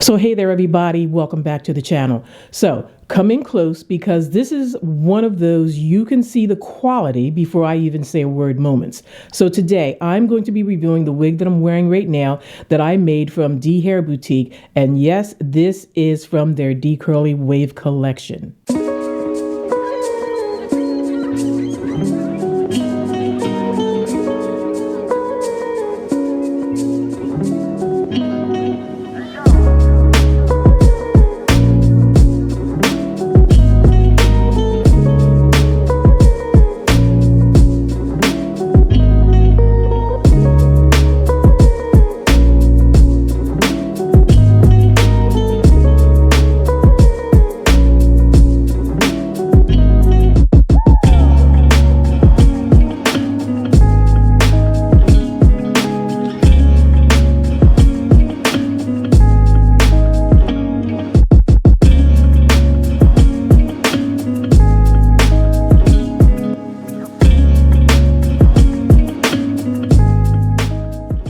So hey there everybody, welcome back to the channel. So come in close because this is one of those you can see the quality before I even say a word moments. So today I'm going to be reviewing the wig that I'm wearing right now that I made from D Hair Boutique, and yes, this is from their D Curly Wave collection.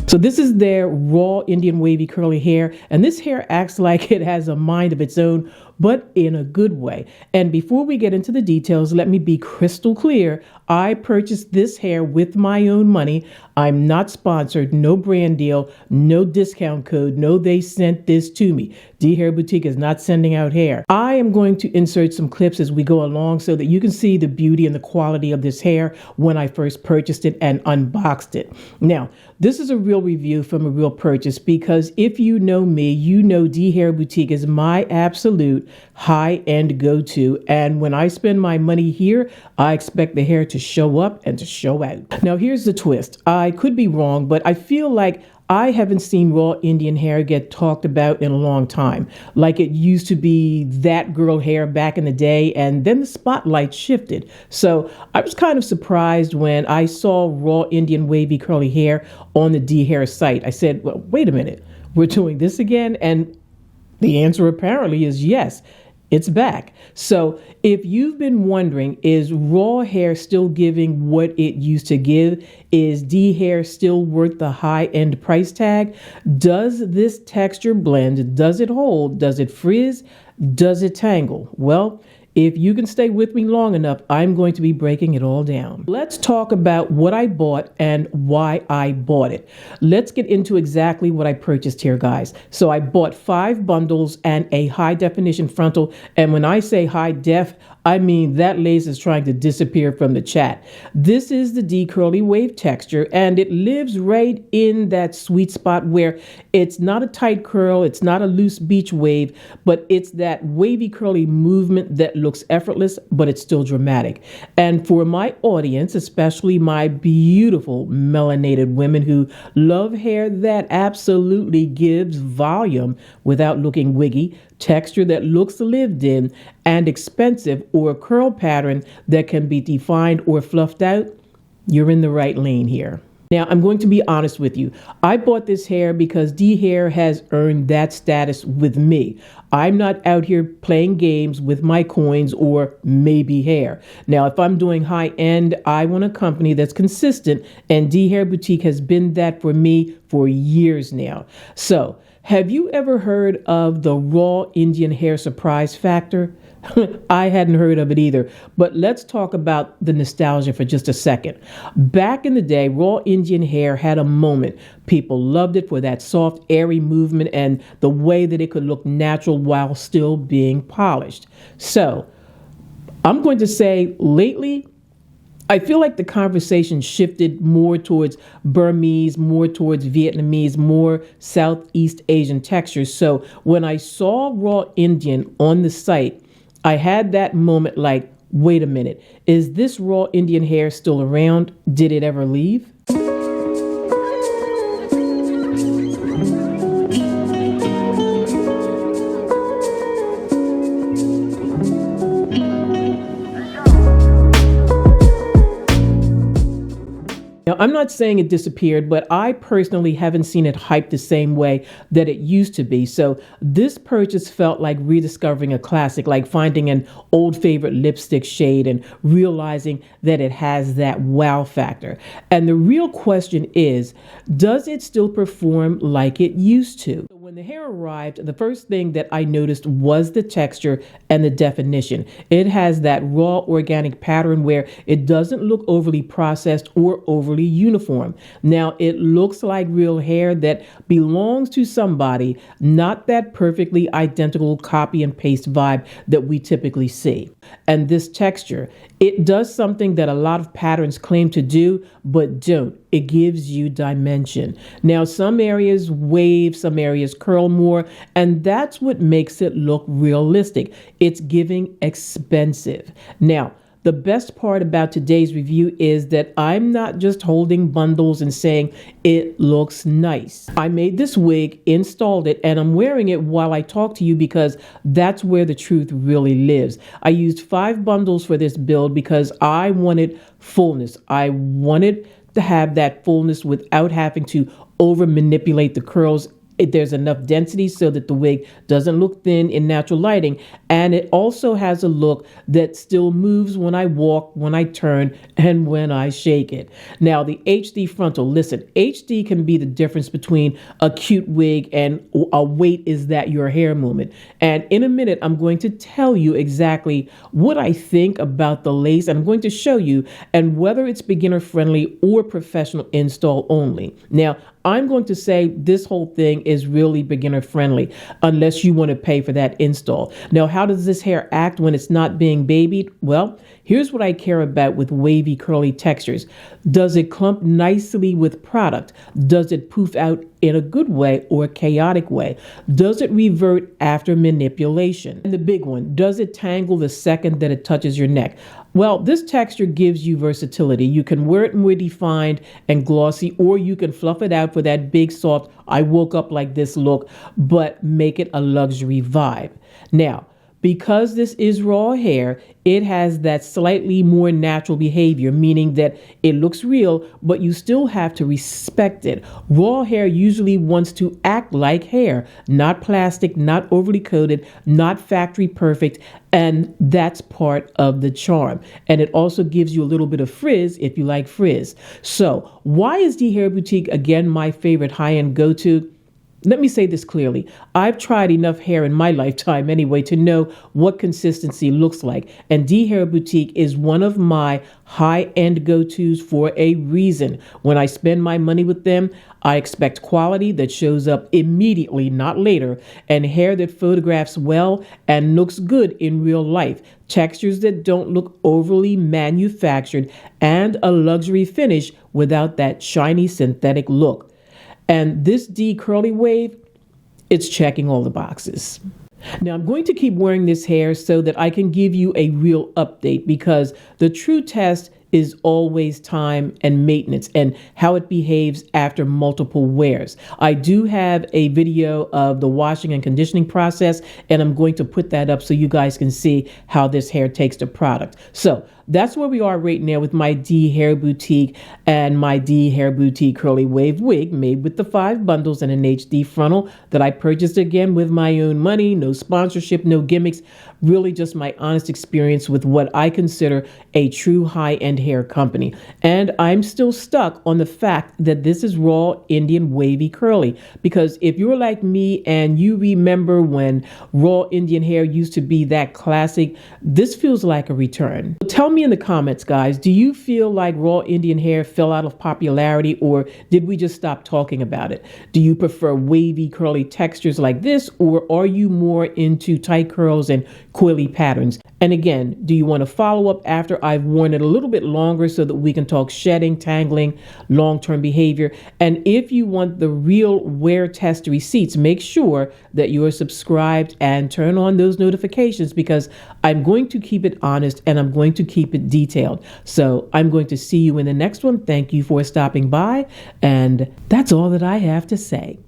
So this is their raw Indian wavy curly hair, and this hair acts like it has a mind of its own, but in a good way. And before we get into the details, let me be crystal clear. I purchased this hair with my own money. I'm not sponsored, no brand deal, no discount code, no they sent this to me. D Hair Boutique is not sending out hair. I am going to insert some clips as we go along so that you can see the beauty and the quality of this hair when I first purchased it and unboxed it. Now, this is a real review from a real purchase because if you know me, you know D Hair Boutique is my absolute high-end go-to. And when I spend my money here, I expect the hair to show up and to show out. Now, here's the twist. I could be wrong, but I feel like I haven't seen raw Indian hair get talked about in a long time. Like it used to be that girl hair back in the day, and then the spotlight shifted. So I was kind of surprised when I saw raw Indian wavy curly hair on the D Hair site. I said, well, wait a minute, we're doing this again? And the answer apparently is yes. It's back. So if you've been wondering, is raw hair still giving what it used to give? Is D hair still worth the high-end price tag? Does this texture blend? Does it hold? Does it frizz? Does it tangle? Well, if you can stay with me long enough, I'm going to be breaking it all down. Let's talk about what I bought and why I bought it. Let's get into exactly what I purchased here, guys. So I bought 5 bundles and a high definition frontal. And when I say high def, I mean that lace is trying to disappear from the chat. This is the D Curly Wave texture, and it lives right in that sweet spot where it's not a tight curl, it's not a loose beach wave, but it's that wavy curly movement that looks effortless, but it's still dramatic. And for my audience, especially my beautiful melanated women who love hair that absolutely gives volume without looking wiggy, texture that looks lived in, and expensive, or a curl pattern that can be defined or fluffed out, you're in the right lane here. Now, I'm going to be honest with you. I bought this hair because D Hair has earned that status with me. I'm not out here playing games with my coins or maybe hair. Now, if I'm doing high end, I want a company that's consistent, and D Hair Boutique has been that for me for years now. So, have you ever heard of the raw Indian hair surprise factor? I hadn't heard of it either, but let's talk about the nostalgia for just a second. Back in the day, raw Indian hair had a moment. People loved it for that soft, airy movement and the way that it could look natural while still being polished. So, I'm going to say lately, I feel like the conversation shifted more towards Burmese, more towards Vietnamese, more Southeast Asian textures. So when I saw raw Indian on the site, I had that moment like, wait a minute, is this raw Indian hair still around? Did it ever leave? Now, I'm not saying it disappeared, but I personally haven't seen it hyped the same way that it used to be. So this purchase felt like rediscovering a classic, like finding an old favorite lipstick shade and realizing that it has that wow factor. And the real question is, does it still perform like it used to? When the hair arrived, the first thing that I noticed was the texture and the definition. It has that raw organic pattern where it doesn't look overly processed or overly uniform. Now, it looks like real hair that belongs to somebody, not that perfectly identical copy and paste vibe that we typically see. And this texture, it does something that a lot of patterns claim to do, but don't. It gives you dimension. Now, some areas wave, some areas curl more, and that's what makes it look realistic. It's giving expensive. Now, the best part about today's review is that I'm not just holding bundles and saying it looks nice. I made this wig, installed it, and I'm wearing it while I talk to you because that's where the truth really lives. I used 5 bundles for this build because I wanted fullness. I wanted to have that fullness without having to over manipulate the curls. There's enough density so that the wig doesn't look thin in natural lighting. And it also has a look that still moves when I walk, when I turn, and when I shake it. Now, the HD frontal, listen, HD can be the difference between a cute wig and a wait is that your hair moment. And in a minute, I'm going to tell you exactly what I think about the lace. And I'm going to show you and whether it's beginner friendly or professional install only. Now, I'm going to say this whole thing is really beginner friendly unless you want to pay for that install. Now, how does this hair act when it's not being babied? Well, here's what I care about with wavy curly textures. Does it clump nicely with product? Does it poof out in a good way or a chaotic way? Does it revert after manipulation? And the big one, does it tangle the second that it touches your neck? Well, this texture gives you versatility. You can wear it more defined and glossy, or you can fluff it out for that big, soft, I woke up like this look, but make it a luxury vibe. Now, because this is raw hair, it has that slightly more natural behavior, meaning that it looks real, but you still have to respect it. Raw hair usually wants to act like hair, not plastic, not overly coated, not factory perfect, and that's part of the charm. And it also gives you a little bit of frizz if you like frizz. So why is D Hair Boutique again my favorite high-end go-to? Let me say this clearly. I've tried enough hair in my lifetime anyway to know what consistency looks like. And D Hair Boutique is one of my high-end go-tos for a reason. When I spend my money with them, I expect quality that shows up immediately, not later, and hair that photographs well and looks good in real life. Textures that don't look overly manufactured, and a luxury finish without that shiny synthetic look. And this D curly wave, it's checking all the boxes. Now, I'm going to keep wearing this hair so that I can give you a real update, because the true test is always time and maintenance and how it behaves after multiple wears. I do have a video of the washing and conditioning process, and I'm going to put that up so you guys can see how this hair takes the product. So that's where we are right now with my D Hair Boutique and my D Hair Boutique curly wave wig made with the 5 bundles and an HD frontal that I purchased again with my own money. No sponsorship, no gimmicks, really just my honest experience with what I consider a true high-end hair company. And I'm still stuck on the fact that this is raw Indian wavy curly, because if you're like me and you remember when raw Indian hair used to be that classic, this feels like a return. Tell me in the comments, guys, do you feel like raw Indian hair fell out of popularity, or did we just stop talking about it? Do you prefer wavy curly textures like this, or are you more into tight curls and coily patterns? And again, do you want to follow up after I've worn it a little bit longer so that we can talk shedding, tangling, long-term behavior? And if you want the real wear test receipts, make sure that you are subscribed and turn on those notifications, because I'm going to keep it honest and I'm going to keep it detailed. So I'm going to see you in the next one. Thank you for stopping by. And that's all that I have to say.